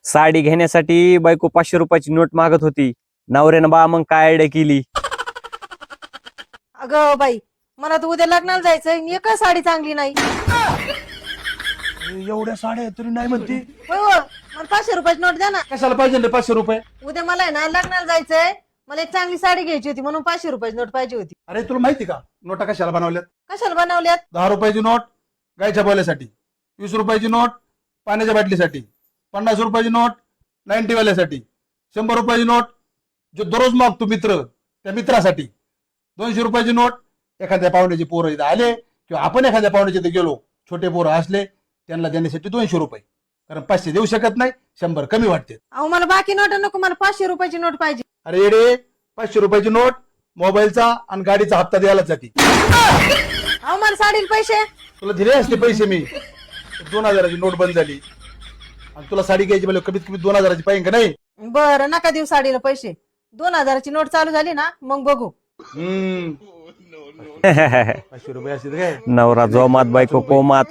साडी घेण्यासाठी बायको 500 रुपयाची नोट मागत होती. नवऱ्यानं बा मग काय आयडिया केली. अगं बाई, मला तर उद्या लग्नाला जायचंय, एक साडी चांगली नाही. एवढ्या साड्या आहेत तरी नाही म्हणते. होय हो, मला 500 रुपयाची नोट द्या ना. कशाला पाहिजे रे 500 रुपये? उद्या मला आहे ना लग्नाला जायचंय, मला एक चांगली साडी घ्यायची होती म्हणून 500 रुपयाची नोट पाहिजे होती. अरे तुला माहिती का नोटा कशाला बनवल्यात? कशाला बनवल्यात? 10 रुपयाची नोट गायच्या बोल्यासाठी, 20 रुपयाची नोट पाण्याच्या बाटलीसाठी, 50 रुपयाची नोट 90 वाल्यासाठी, 100 रुपयाची नोट जो दररोज मागतो मित्र त्या मित्रासाठी, 200 रुपयाची नोट एखाद्या पाहुण्याचे पोरं इथं आले किंवा आपण एखाद्या पाहुण्याचे इथे गेलो, छोटे पोरं असले त्यांना देण्यासाठी 200 रुपये, कारण 500 देऊ शकत नाही, 100 कमी वाटते. अहो मला बाकी नोट नको, मला 500 रुपयाची नोट पाहिजे. अरे येडे, 500 रुपयाची नोट मोबाईलचा आणि गाडीचा हप्ता द्यायला जाते. अहो मला साडीला पैसे. तुला दिले असते पैसे मी, 2000ची नोट बंद झाली आणि तुला साडी घ्यायची म्हणजे कमीत कमी 2000ची पाहिजे का नाही? बरं नका देऊ साडीला पैसे, 2000ची नोट चालू झाली ना मग बघू. 500 रुपये असते काय? नवरा जोमात बायको कोमात.